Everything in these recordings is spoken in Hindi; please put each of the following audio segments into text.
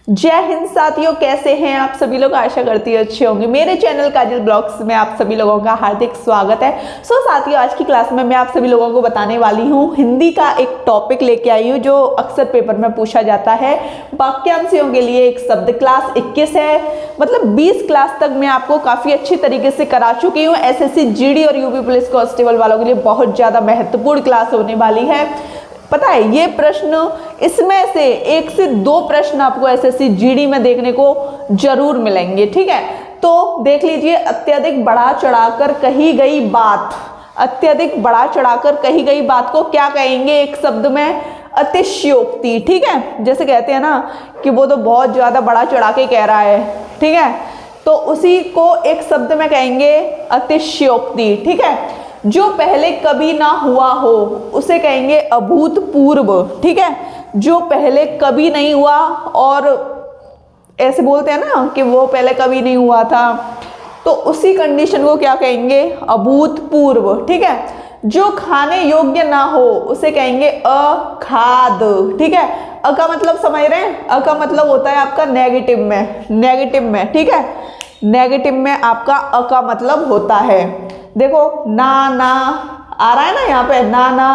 जय हिंद साथियों, कैसे हैं आप सभी लोग। आशा करती हूँ अच्छे होंगे। मेरे चैनल काजल ब्लॉग्स में आप सभी लोगों का हार्दिक स्वागत है। साथियों, आज की क्लास में मैं आप सभी लोगों को बताने वाली हूँ हिंदी का एक टॉपिक लेके आई हूँ जो अक्सर पेपर में पूछा जाता है। वाक्यांशों के लिए एक शब्द। क्लास 21 है, मतलब 20 क्लास तक मैं आपको काफ़ी अच्छी तरीके से करा चुकी हूँ। एसएससी जीडी और यूपी पुलिस कांस्टेबल वालों के लिए बहुत ज़्यादा महत्वपूर्ण क्लास होने वाली है। पता है, ये प्रश्न, इसमें से 1 से 2 प्रश्न आपको एसएससी जीडी में देखने को जरूर मिलेंगे। ठीक है, तो देख लीजिए। अत्यधिक बढ़ा चढ़ाकर कही गई बात, अत्यधिक बढ़ा चढ़ाकर कही गई बात को क्या कहेंगे एक शब्द में? अतिशयोक्ति। ठीक है, जैसे कहते हैं ना कि वो तो बहुत ज्यादा बढ़ा चढ़ा के कह रहा है। ठीक है, तो उसी को एक शब्द में कहेंगे अतिशयोक्ति। ठीक है, जो पहले कभी ना हुआ हो उसे कहेंगे अभूतपूर्व। ठीक है, जो पहले कभी नहीं हुआ, और ऐसे बोलते हैं ना कि वो पहले कभी नहीं हुआ था, तो उसी कंडीशन को क्या कहेंगे? अभूतपूर्व। ठीक है, जो खाने योग्य ना हो उसे कहेंगे अखाद्य। ठीक है, अ का मतलब समझ रहे हैं? अ का मतलब होता है आपका नेगेटिव में, नेगेटिव में। ठीक है, नेगेटिव में आपका अ का मतलब होता है। देखो, ना आ रहा है ना यहाँ पे, ना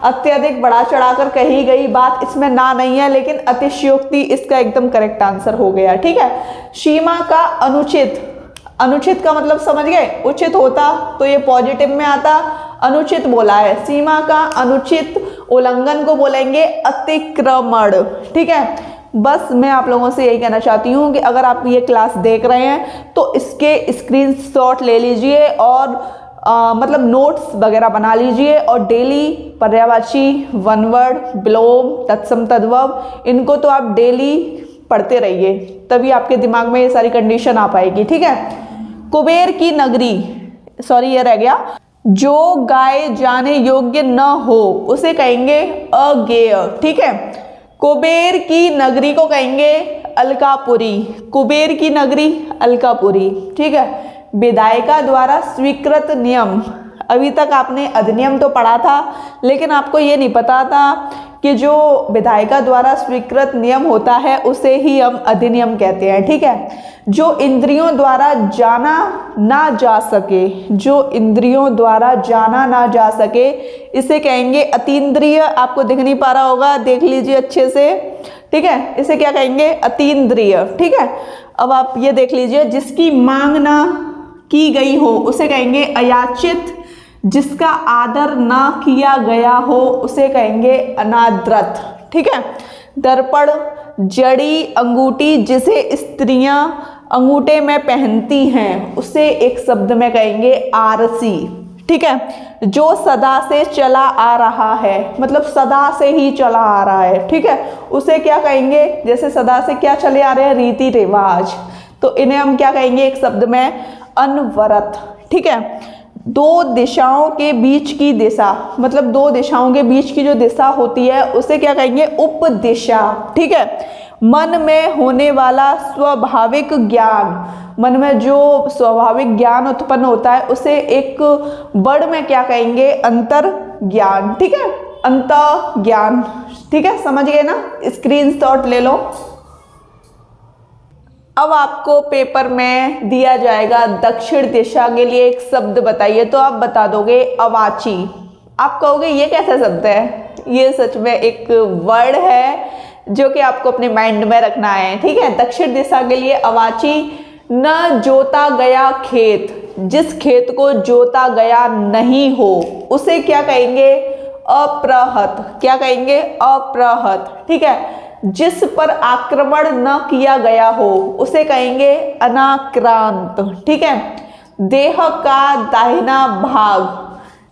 अत्यधिक बढ़ा चढ़ाकर कही गई बात, इसमें ना नहीं है, लेकिन अतिशयोक्ति इसका एकदम करेक्ट आंसर हो गया। ठीक है, सीमा का अनुचित, अनुचित का मतलब समझ गए? उचित होता तो ये पॉजिटिव में आता, अनुचित बोला है। सीमा का अनुचित उल्लंघन को बोलेंगे अतिक्रमण। ठीक है, बस मैं आप लोगों से यही कहना चाहती हूँ कि अगर आप ये क्लास देख रहे हैं तो इसके स्क्रीनशॉट ले लीजिए और मतलब नोट्स वगैरह बना लीजिए, और डेली पर्यायवाची, वन वर्ड, विलोम, तत्सम, तद्भव, इनको तो आप डेली पढ़ते रहिए, तभी आपके दिमाग में ये सारी कंडीशन आ पाएगी। ठीक है, कुबेर की नगरी, सॉरी ये रह गया, जो गाए जाने योग्य न हो उसे कहेंगे अगेय। ठीक है, कुबेर की नगरी को कहेंगे अलकापुरी। कुबेर की नगरी अलकापुरी। ठीक है, विधायिका द्वारा स्वीकृत नियम, अभी तक आपने अधिनियम तो पढ़ा था, लेकिन आपको ये नहीं पता था कि जो विधायिका द्वारा स्वीकृत नियम होता है उसे ही हम अधिनियम कहते हैं। ठीक है, जो इंद्रियों द्वारा जाना ना जा सके, जो इंद्रियों द्वारा जाना ना जा सके, इसे कहेंगे अतीन्द्रिय। आपको दिख नहीं पा रहा होगा, देख लीजिए अच्छे से। ठीक है, इसे क्या कहेंगे? अतीन्द्रिय। ठीक है, अब आप ये देख लीजिए, जिसकी मांग ना की गई हो उसे कहेंगे अयाचित, जिसका आदर ना किया गया हो उसे कहेंगे अनादृत। ठीक है, दर्पण, जड़ी अंगूठी जिसे स्त्रियां अंगूठे में पहनती हैं उसे एक शब्द में कहेंगे आरसी। ठीक है, जो सदा से चला आ रहा है, मतलब सदा से ही चला आ रहा है। ठीक है, उसे क्या कहेंगे? जैसे सदा से क्या चले आ रहे हैं? रीति रिवाज, तो इन्हें हम क्या कहेंगे एक शब्द में? अनवरत। ठीक है, दो दिशाओं के बीच की दिशा, मतलब दो दिशाओं के बीच की जो दिशा होती है उसे क्या कहेंगे? उपदिशा। ठीक है, मन में होने वाला स्वाभाविक ज्ञान, मन में जो स्वाभाविक ज्ञान उत्पन्न होता है उसे एक वर्ड में क्या कहेंगे? अंतर ज्ञान। ठीक है, अंतर ज्ञान। ठीक है, समझ गए ना? स्क्रीनशॉट ले लो। अब आपको पेपर में दिया जाएगा दक्षिण दिशा के लिए एक शब्द बताइए, तो आप बता दोगे अवाची। आप कहोगे ये कैसा शब्द है? ये सच में एक वर्ड है जो कि आपको अपने माइंड में रखना है। ठीक है, दक्षिण दिशा के लिए अवाची। न जोता गया खेत, जिस खेत को जोता गया नहीं हो उसे क्या कहेंगे? अप्रहत। क्या कहेंगे? अप्रहत। ठीक है, जिस पर आक्रमण न किया गया हो उसे कहेंगे अनाक्रांत। ठीक है, देह का दाहिना भाग,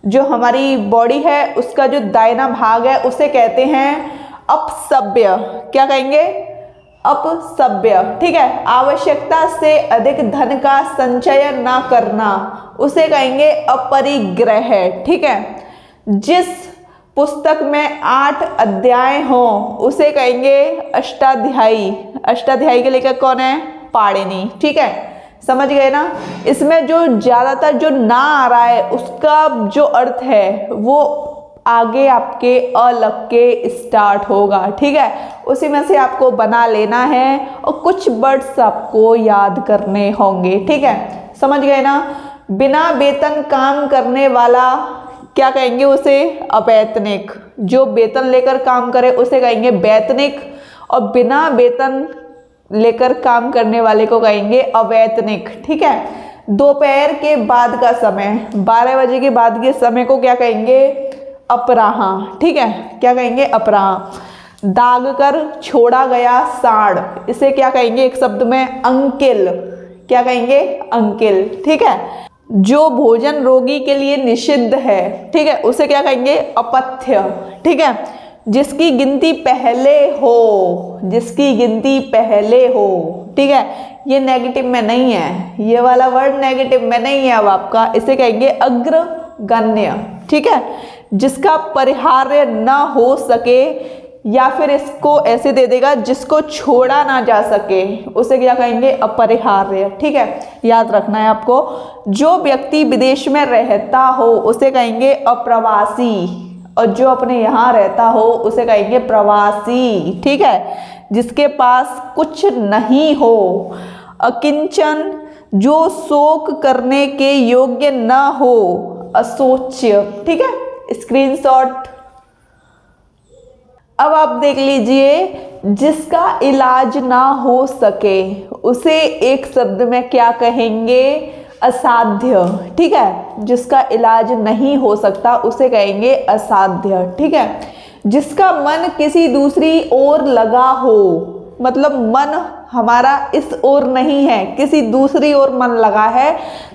जो हमारी बॉडी है उसका जो दाहिना भाग है उसे कहते हैं अपसभ्य। क्या कहेंगे? अपसभ्य। ठीक है, आवश्यकता से अधिक धन का संचय ना करना उसे कहेंगे अपरिग्रह। ठीक है, जिस पुस्तक में 8 अध्याय हो उसे कहेंगे अष्टाध्यायी। अष्टाध्यायी के लेखक कौन है? पाणिनि। ठीक है, समझ गए ना? इसमें जो ज्यादातर जो ना आ रहा है उसका जो अर्थ है वो आगे आपके अ लग के स्टार्ट होगा, ठीक है। उसी में से आपको बना लेना है और कुछ वर्ड्स आपको याद करने होंगे, ठीक है। समझ गए ना। बिना वेतन काम करने वाला क्या कहेंगे उसे? अवैतनिक। जो वेतन लेकर काम करे उसे कहेंगे वैतनिक, और बिना वेतन लेकर काम करने वाले को कहेंगे अवैतनिक, ठीक है। दोपहर के बाद का समय, 12 बजे के बाद के समय को क्या कहेंगे? अपराह्न, ठीक है। क्या कहेंगे? अपराह्न। दाग कर छोड़ा गया साड़, इसे क्या कहेंगे एक शब्द में? अंकिल। क्या कहेंगे? अंकिल, ठीक है। जो भोजन रोगी के लिए निषिद्ध है, ठीक है, उसे क्या कहेंगे? अपथ्य, ठीक है। जिसकी गिनती पहले हो, जिसकी गिनती पहले हो, ठीक है। ये नेगेटिव में नहीं है, ये वाला वर्ड नेगेटिव में नहीं है अब आपका, इसे कहेंगे अग्रगण्य, ठीक है। जिसका परिहार्य न हो सके, या फिर इसको ऐसे दे देगा जिसको छोड़ा ना जा सके, उसे क्या कहेंगे? अपरिहार्य, ठीक है। याद रखना है आपको। जो व्यक्ति विदेश में रहता हो उसे कहेंगे अप्रवासी, और जो अपने यहाँ रहता हो उसे कहेंगे प्रवासी, ठीक है। जिसके पास कुछ नहीं हो, अकिंचन। जो शोक करने के योग्य न हो, अशोच्य, ठीक है। स्क्रीनशॉट। अब आप देख लीजिए, जिसका इलाज ना हो सके उसे एक शब्द में क्या कहेंगे? असाध्य, ठीक है। जिसका इलाज नहीं हो सकता उसे कहेंगे असाध्य, ठीक है। जिसका मन किसी दूसरी ओर लगा हो, मतलब मन हमारा इस ओर नहीं है, किसी दूसरी ओर मन लगा है,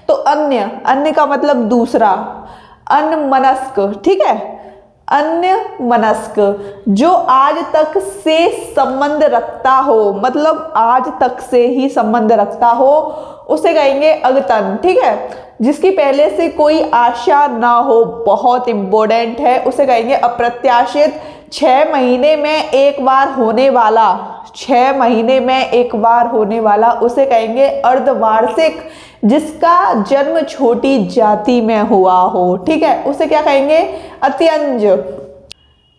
तो अन्य। अन्य का मतलब दूसरा, अन्यमनस्क, ठीक है। अन्यमनस्क। जो आज तक से संबंध रखता हो, मतलब आज तक से ही संबंध रखता हो, उसे कहेंगे अगतन, ठीक है। जिसकी पहले से कोई आशा ना हो, बहुत इंपॉर्टेंट है, उसे कहेंगे अप्रत्याशित। 6 महीने में एक बार होने वाला, 6 महीने में एक बार होने वाला, उसे कहेंगे अर्धवार्षिक। जिसका जन्म छोटी जाति में हुआ हो, ठीक है, उसे क्या कहेंगे? अत्यंज।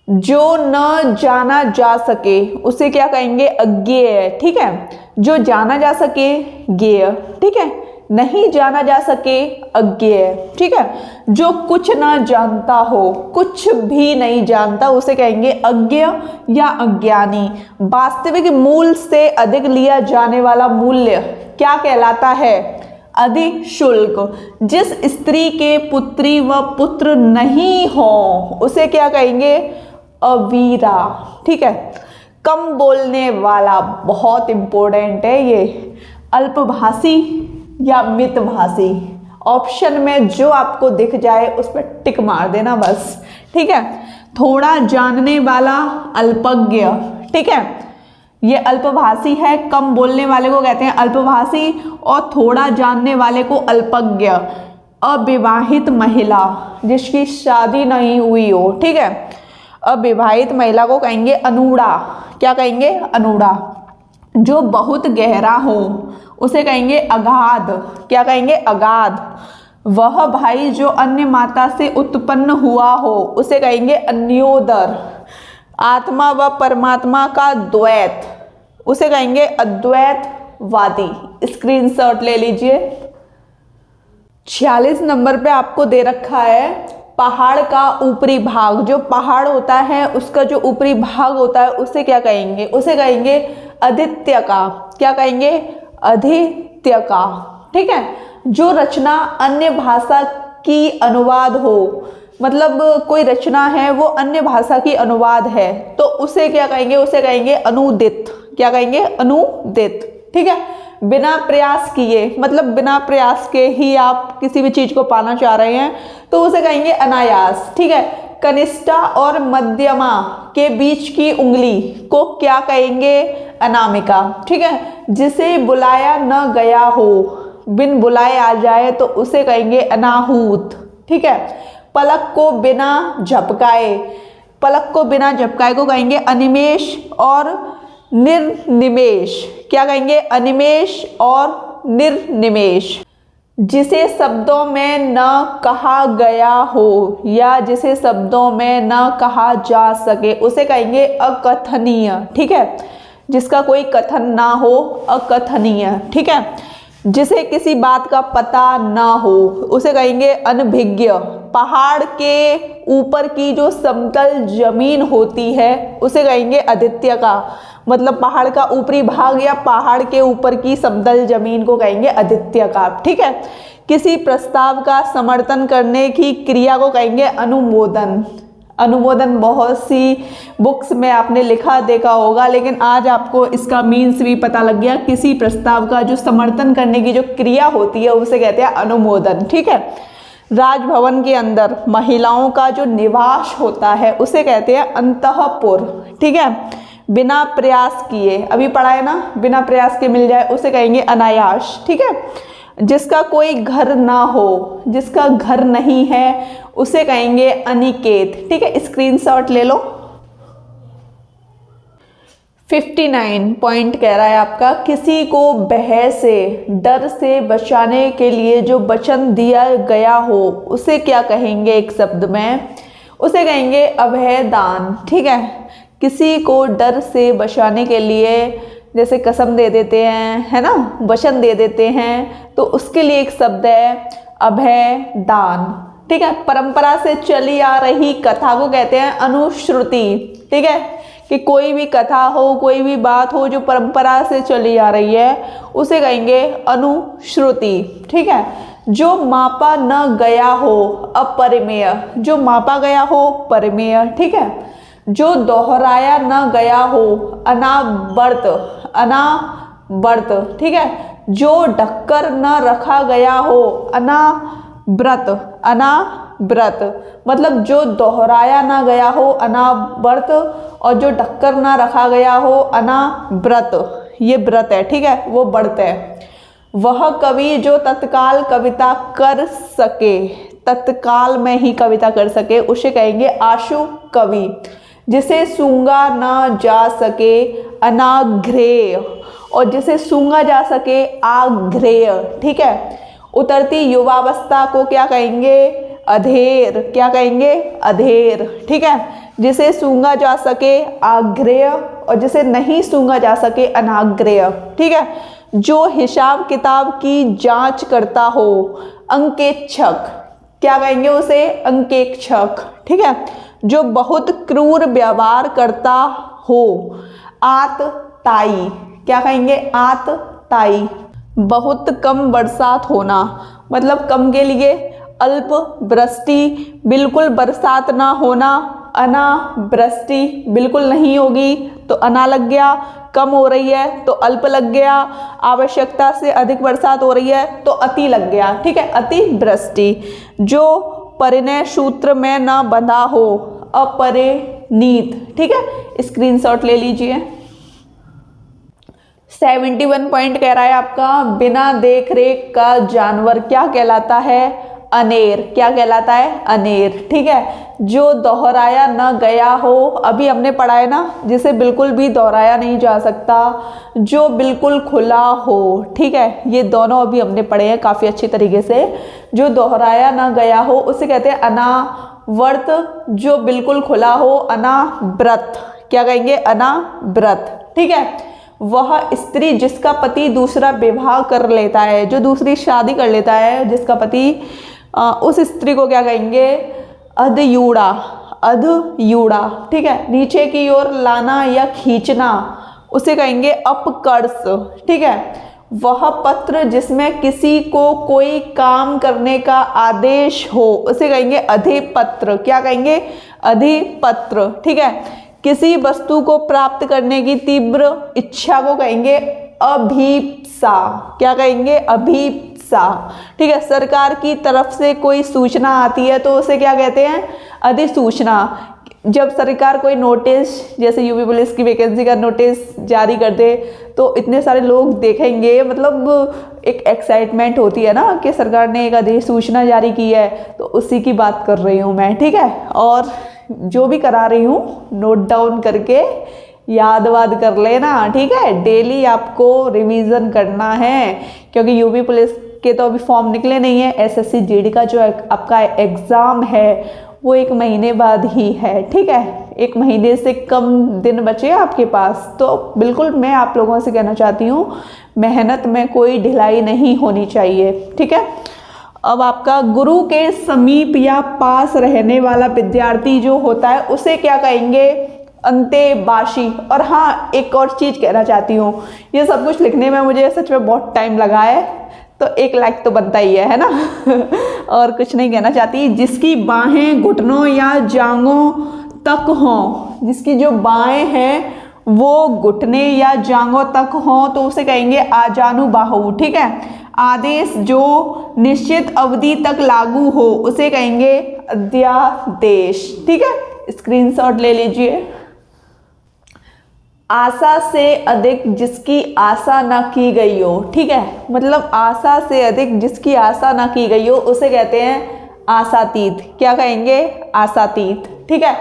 जो न जाना जा सके उसे क्या कहेंगे? अज्ञेय, ठीक है। जो जाना जा सके ज्ञेय, ठीक है। नहीं जाना जा सके अज्ञेय, ठीक है। जो कुछ ना जानता हो, कुछ भी नहीं जानता, उसे कहेंगे अज्ञ या अज्ञानी। वास्तविक मूल्य से अधिक लिया जाने वाला मूल्य क्या कहलाता है? अधिशुल्क। जिस स्त्री के पुत्री व पुत्र नहीं हो उसे क्या कहेंगे? अवीरा, ठीक है। कम बोलने वाला, बहुत इंपॉर्टेंट है ये। अल्पभाषी या मितभाषी, ऑप्शन में जो आपको दिख जाए उस पर टिक मार देना बस, ठीक है। थोड़ा जानने वाला, अल्पज्ञ, ठीक है। ये अल्पभाषी है, कम बोलने वाले को कहते हैं अल्पभाषी, और थोड़ा जानने वाले को अल्पज्ञ। अविवाहित महिला, जिसकी शादी नहीं हुई हो, ठीक है। अविवाहित महिला को कहेंगे अनूढ़ा। क्या कहेंगे? अनूढ़ा। जो बहुत गहरा हो उसे कहेंगे अगाध। क्या कहेंगे? अगाध। वह भाई जो अन्य माता से उत्पन्न हुआ हो उसे कहेंगे अन्योदर। आत्मा व परमात्मा का द्वैत, उसे कहेंगे अद्वैतवादी। स्क्रीनशॉट ले लीजिए। 46 नंबर पे आपको दे रखा है पहाड़ का ऊपरी भाग। जो पहाड़ होता है उसका जो ऊपरी भाग होता है उसे क्या कहेंगे? उसे कहेंगे आदित्य का। क्या कहेंगे? आदित्य का, ठीक है। जो रचना अन्य भाषा की अनुवाद हो, मतलब कोई रचना है वो अन्य भाषा की अनुवाद है, तो उसे क्या कहेंगे? उसे कहेंगे अनूदित। क्या कहेंगे? अनूदित, ठीक है। बिना प्रयास किए, मतलब बिना प्रयास के ही आप किसी भी चीज को पाना चाह रहे हैं तो उसे कहेंगे अनायास, ठीक है। कनिष्ठा और मध्यमा के बीच की उंगली को क्या कहेंगे? अनामिका, ठीक है। जिसे बुलाया न गया हो, बिन बुलाए आ जाए तो उसे कहेंगे अनाहूत, ठीक है। पलक को बिना झपकाए, पलक को बिना झपकाए को कहेंगे अनिमेष और निर्निमेष। क्या कहेंगे? अनिमेष और निर्निमेष। जिसे शब्दों में न कहा गया हो या जिसे शब्दों में न कहा जा सके उसे कहेंगे अकथनीय। ठीक है, जिसका कोई कथन ना हो, अकथनीय। ठीक है, जिसे किसी बात का पता ना हो उसे कहेंगे अनभिज्ञ। पहाड़ के ऊपर की जो समतल जमीन होती है उसे कहेंगे अद्वितीय का, मतलब पहाड़ का ऊपरी भाग या पहाड़ के ऊपर की समतल जमीन को कहेंगे अद्वितीय का। ठीक है, किसी प्रस्ताव का समर्थन करने की क्रिया को कहेंगे अनुमोदन। अनुमोदन बहुत सी बुक्स में आपने लिखा देखा होगा, लेकिन आज आपको इसका मीन्स भी पता लग गया। किसी प्रस्ताव का जो समर्थन करने की जो क्रिया होती है उसे कहते हैं अनुमोदन। ठीक है, राजभवन के अंदर महिलाओं का जो निवास होता है उसे कहते हैं अंतःपुर। ठीक है, बिना प्रयास किए, अभी पढ़ा है ना, बिना प्रयास के मिल जाए उसे कहेंगे अनायास। ठीक है, जिसका कोई घर ना हो, जिसका घर नहीं है उसे कहेंगे अनिकेत। ठीक है, स्क्रीनशॉट ले लो। 59 पॉइंट कह रहा है आपका, किसी को भय से, डर से बचाने के लिए जो वचन दिया गया हो उसे क्या कहेंगे एक शब्द में, उसे कहेंगे अभयदान। ठीक है, किसी को डर से बचाने के लिए जैसे कसम दे देते हैं, है ना, वचन दे देते हैं, तो उसके लिए एक शब्द है अभयदान। ठीक है, परंपरा से चली आ रही कथा को कहते हैं अनुश्रुति। ठीक है, कि कोई भी कथा हो, कोई भी बात हो जो परंपरा से चली आ रही है उसे कहेंगे अनुश्रुति। ठीक है, जो मापा न गया हो अपरिमेय, जो मापा गया हो परिमेय। ठीक है, जो दोहराया न गया हो अनावर्त, अनावर्त। ठीक है, जो ढककर न रखा गया हो अनाव्रत, अनाव्रत। मतलब जो दोहराया ना गया हो अनावर्त और जो ढककर ना रखा गया हो अनाव्रत, ये व्रत है। ठीक है, वो व्रत है। वह कवि जो तत्काल कविता कर सके, तत्काल में ही कविता कर सके उसे कहेंगे आशु कवि। जिसे सूंघा ना जा सके अनाग्रेय और जिसे सूंघा जा सके आग्रेय। ठीक है, उतरती युवावस्था को क्या कहेंगे अधेर, क्या कहेंगे अधेर। ठीक है, जिसे सूंघा जा सके आग्रेय और जिसे नहीं सूंघा जा सके अनाग्रेय। ठीक है, जो हिसाब किताब की जांच करता हो अंकेक्षक, क्या कहेंगे उसे अंकेक्षक। ठीक है, जो बहुत क्रूर व्यवहार करता हो आतताई, क्या कहेंगे आतताई। बहुत कम बरसात होना, मतलब कम के लिए अल्प वृष्टि, बिल्कुल बरसात ना होना अनावृष्टि, बिल्कुल नहीं होगी तो अना लग गया, कम हो रही है तो अल्प लग गया, आवश्यकता से अधिक बरसात हो रही है तो अति लग गया। ठीक है, अतिवृष्टि। जो परिणय सूत्र में न बंधा हो अपरिणीत। ठीक है, स्क्रीनशॉट ले लीजिए। 71 पॉइंट कह रहा है आपका, बिना देख रेख का जानवर क्या कहलाता है अनेर, क्या कहलाता है अनेर। ठीक है, जो दोहराया न गया हो, अभी हमने पढ़ा है ना, जिसे बिल्कुल भी दोहराया नहीं जा सकता, जो बिल्कुल खुला हो। ठीक है, ये दोनों अभी हमने पढ़े हैं काफ़ी अच्छी तरीके से। जो दोहराया न गया हो उसे कहते हैं अनावर्त, जो बिल्कुल खुला हो अनाव्रत, क्या कहेंगे अनाव्रत। ठीक है, वह स्त्री जिसका पति दूसरा विवाह कर लेता है, जो दूसरी शादी कर लेता है जिसका पति, उस स्त्री को क्या कहेंगे अधयूड़ा, अधयूड़ा। ठीक है, नीचे की ओर लाना या खींचना उसे कहेंगे अपकर्ष। ठीक है, वह पत्र जिसमें किसी को कोई काम करने का आदेश हो उसे कहेंगे अधिपत्र, क्या कहेंगे अधिपत्र। ठीक है, किसी वस्तु को प्राप्त करने की तीव्र इच्छा को कहेंगे अभीप्सा, क्या कहेंगे अभीप्सा। ठीक है, सरकार की तरफ से कोई सूचना आती है तो उसे क्या कहते हैं अधिसूचना। जब सरकार कोई नोटिस, जैसे यूपी पुलिस की वैकेंसी का नोटिस जारी कर दे तो इतने सारे लोग देखेंगे, मतलब एक एक्साइटमेंट होती है ना कि सरकार ने एक अधिसूचना जारी की है, तो उसी की बात कर रही हूँ मैं। ठीक है, और जो भी करा रही हूँ नोट डाउन करके याद वाद कर लेना। ठीक है, डेली आपको रिवीजन करना है, क्योंकि यूपी पुलिस के तो अभी फॉर्म निकले नहीं है। एसएससी जीडी का जो आपका एग्ज़ाम है वो 1 महीने बाद ही है, ठीक है। 1 महीने से कम दिन बचे आपके पास, तो बिल्कुल मैं आप लोगों से कहना चाहती हूँ मेहनत में कोई ढिलाई नहीं होनी चाहिए, ठीक है। अब आपका गुरु के समीप या पास रहने वाला विद्यार्थी जो होता है उसे क्या कहेंगे? अंतेवासी। और हाँ, एक और चीज़ कहना चाहती हूँ, ये सब कुछ लिखने में मुझे सच में बहुत टाइम लगा है, तो 1 लाइक तो बनता ही है ना। और कुछ नहीं कहना चाहती। जिसकी बाहें घुटनों या जांघों तक हों, जिसकी जो बाहें हैं वो घुटने या जांघों तक हों तो उसे कहेंगे आजानुबाहु, ठीक है। आदेश जो निश्चित अवधि तक लागू हो उसे कहेंगे अध्यादेश, ठीक है। स्क्रीनशॉट ले लीजिए। आशा से अधिक जिसकी आशा ना की गई हो, ठीक है। मतलब आशा से अधिक जिसकी आशा ना की गई हो उसे कहते हैं आशातीत। क्या कहेंगे? आशातीत, ठीक है।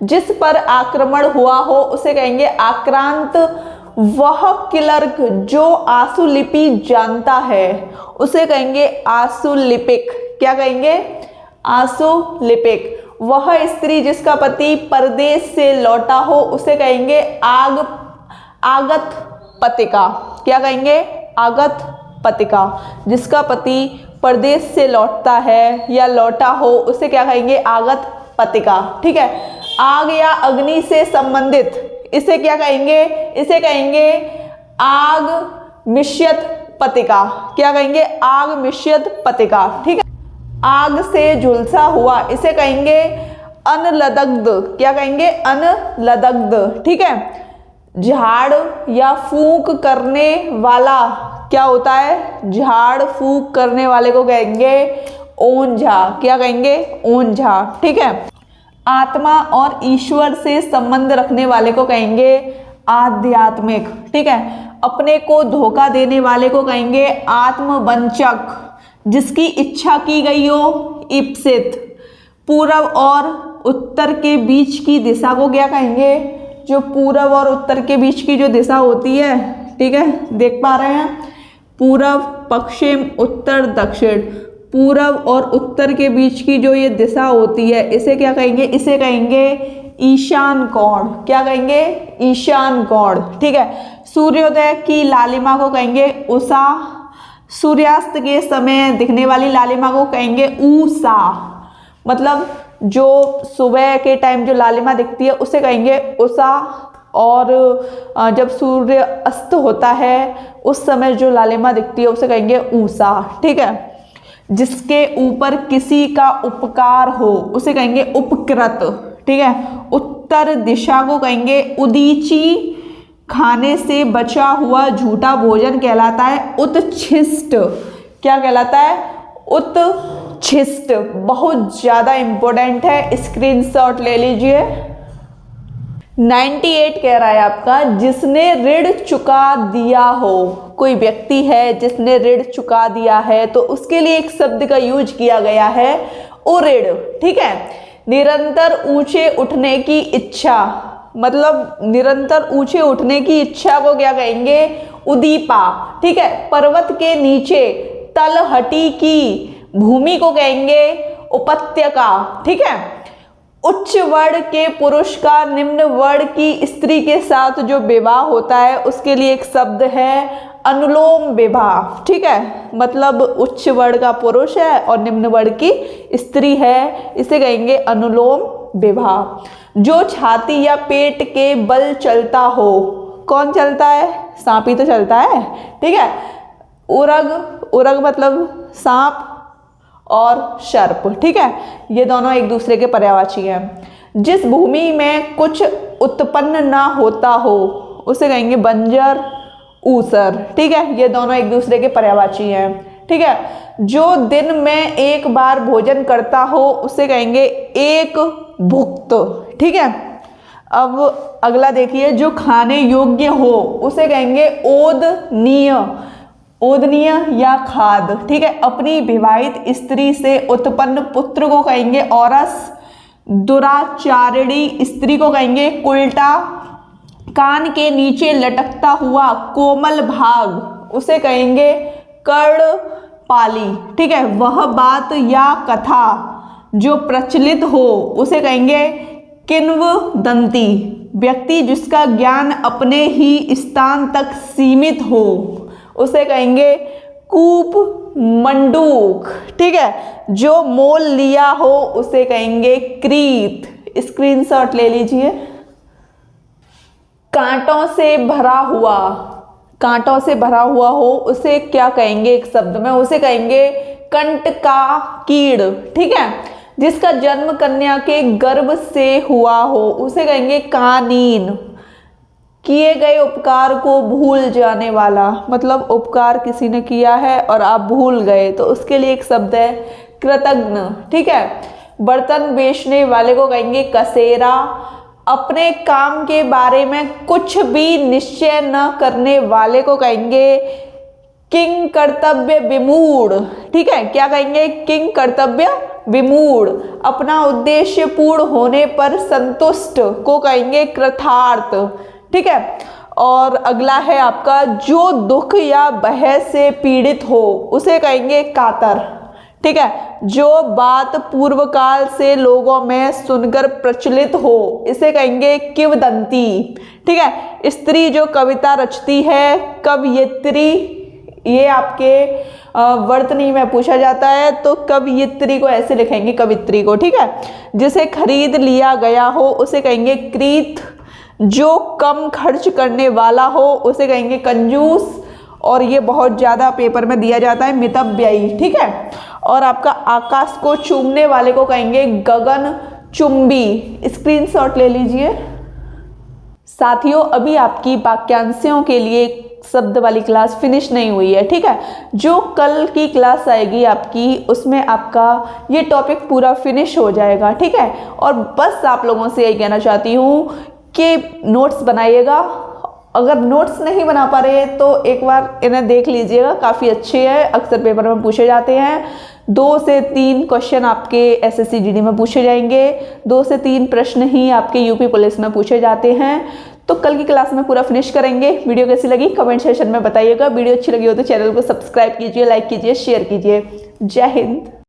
जिस पर आक्रमण हुआ हो उसे कहेंगे आक्रांत। वह क्लर्क जो आशुलिपि जानता है उसे कहेंगे आशुलिपिक। क्या कहेंगे? आशुलिपिक। वह स्त्री जिसका पति परदेश से लौटा हो उसे कहेंगे आगत पतिका। क्या कहेंगे? आगत पतिका। जिसका पति परदेश से लौटता है या लौटा हो उसे क्या कहेंगे? आगत पतिका, ठीक है। आग या अग्नि से संबंधित इसे क्या कहेंगे? इसे कहेंगे आग मिश्रित पतिका। क्या कहेंगे? आग मिश्रित पतिका, ठीक है। आग से झुलसा हुआ इसे कहेंगे अनलदग्ध। क्या कहेंगे? अनलदग्ध, ठीक है। झाड़ या फूंक करने वाला क्या होता है? झाड़ फूंक करने वाले को कहेंगे ओंझा। क्या कहेंगे? ओंझा, ठीक है। आत्मा और ईश्वर से संबंध रखने वाले को कहेंगे आध्यात्मिक, ठीक है। अपने को धोखा देने वाले को कहेंगे आत्मवंचक। जिसकी इच्छा की गई हो इप्सित। पूरब और उत्तर के बीच की दिशा को क्या कहेंगे? जो पूरब और उत्तर के बीच की जो दिशा होती है, ठीक है, देख पा रहे हैं, पूरब, पश्चिम, उत्तर, दक्षिण। पूरब और उत्तर के बीच की जो ये दिशा होती है इसे क्या कहेंगे? इसे कहेंगे ईशान कोण। क्या कहेंगे? ईशान कोण, ठीक है। सूर्योदय की लालिमा को कहेंगे उषा। सूर्यास्त के समय दिखने वाली लालिमा को कहेंगे ऊषा। मतलब जो सुबह के टाइम जो लालिमा दिखती है उसे कहेंगे उषा। और जब सूर्य अस्त होता है उस समय जो लालिमा दिखती है उसे कहेंगे ऊषा, ठीक है। जिसके ऊपर किसी का उपकार हो उसे कहेंगे उपकृत, ठीक है। उत्तर दिशा को कहेंगे उदीची। खाने से बचा हुआ झूठा भोजन कहलाता है उत्छिष्ट। क्या कहलाता है? उत्छिष्ट। बहुत ज़्यादा इम्पोर्टेंट है, स्क्रीनशॉट ले लीजिए। 98 कह रहा है आपका जिसने ऋण चुका दिया हो। कोई व्यक्ति है जिसने ऋण चुका दिया है तो उसके लिए एक शब्द का यूज किया गया है उऋण, ठीक है। निरंतर ऊंचे उठने की इच्छा, मतलब निरंतर ऊंचे उठने की इच्छा को क्या कहेंगे? उदीपा, ठीक है। पर्वत के नीचे तलहटी की भूमि को कहेंगे उपत्यका, ठीक है। उच्च वर्ण के पुरुष का निम्न वर्ण की स्त्री के साथ जो विवाह होता है उसके लिए एक शब्द है अनुलोम विवाह, ठीक है। मतलब उच्च वर्ण का पुरुष है और निम्न वर्ण की स्त्री है, इसे कहेंगे अनुलोम विवाह। जो छाती या पेट के बल चलता हो, कौन चलता है? सांप ही तो चलता है, ठीक है। उरग, उरग मतलब सांप और सर्प, ठीक है। ये दोनों एक दूसरे के पर्यायवाची हैं। जिस भूमि में कुछ उत्पन्न ना होता हो उसे कहेंगे बंजर, ऊसर, ठीक है। ये दोनों एक दूसरे के पर्यायवाची हैं, ठीक है। जो दिन में एक बार भोजन करता हो उसे कहेंगे एक भुक्त, ठीक है। अब अगला देखिए, जो खाने योग्य हो उसे कहेंगे ओदनीय, ओदनीय या खाद, ठीक है। अपनी विवाहित स्त्री से उत्पन्न पुत्र को कहेंगे औरस। दुराचारिणी स्त्री को कहेंगे कुल्टा। कान के नीचे लटकता हुआ कोमल भाग उसे कहेंगे कर्णपाश, पाली, ठीक है। वह बात या कथा जो प्रचलित हो उसे कहेंगे किंवदंती। व्यक्ति जिसका ज्ञान अपने ही स्थान तक सीमित हो उसे कहेंगे कूप मंडूक, ठीक है। जो मोल लिया हो उसे कहेंगे क्रीत। स्क्रीनशॉट ले लीजिए। कांटों से भरा हुआ, कांटों से भरा हुआ हो उसे क्या कहेंगे एक शब्द में, उसे कहेंगे कंट का कीड़, ठीक है। जिसका जन्म कन्या के गर्भ से हुआ हो उसे कहेंगे कानीन। किए गए उपकार को भूल जाने वाला, मतलब उपकार किसी ने किया है और आप भूल गए तो उसके लिए एक शब्द है कृतज्ञ, ठीक है। बर्तन बेचने वाले को कहेंगे कसेरा। अपने काम के बारे में कुछ भी निश्चय न करने वाले को कहेंगे किंग कर्तव्य विमूढ़, ठीक है। क्या कहेंगे? किंग कर्तव्य विमूढ़। अपना उद्देश्य पूर्ण होने पर संतुष्ट को कहेंगे कृतार्थ, ठीक है। और अगला है आपका जो दुख या भय से पीड़ित हो उसे कहेंगे कातर, ठीक है। जो बात पूर्व काल से लोगों में सुनकर प्रचलित हो इसे कहेंगे किंवदंती, ठीक है। स्त्री जो कविता रचती है कवयित्री, ये आपके वर्तनी में पूछा जाता है तो कवयित्री को ऐसे लिखेंगे कवित्री को, ठीक है। जिसे खरीद लिया गया हो उसे कहेंगे क्रीत। जो कम खर्च करने वाला हो उसे कहेंगे कंजूस, और ये बहुत ज़्यादा पेपर में दिया जाता है मितव्ययी, ठीक है। और आपका आकाश को चूमने वाले को कहेंगे गगन चुंबी। स्क्रीनशॉट ले लीजिए। साथियों अभी आपकी वाक्यांशों के लिए शब्द वाली क्लास फिनिश नहीं हुई है, ठीक है। जो कल की क्लास आएगी आपकी उसमें आपका ये टॉपिक पूरा फिनिश हो जाएगा, ठीक है। और बस आप लोगों से यही कहना चाहती हूँ कि नोट्स बनाइएगा। अगर नोट्स नहीं बना पा रहे तो एक बार इन्हें देख लीजिएगा, काफ़ी अच्छे हैं, अक्सर पेपर में पूछे जाते हैं। 2 से 3 क्वेश्चन आपके एसएससी जीडी में पूछे जाएंगे, 2 से 3 प्रश्न ही आपके यूपी पुलिस में पूछे जाते हैं। तो कल की क्लास में पूरा फिनिश करेंगे। वीडियो कैसी लगी कमेंट सेक्शन में बताइएगा। वीडियो अच्छी लगी हो तो चैनल को सब्सक्राइब कीजिए, लाइक कीजिए, शेयर कीजिए। जय हिंद।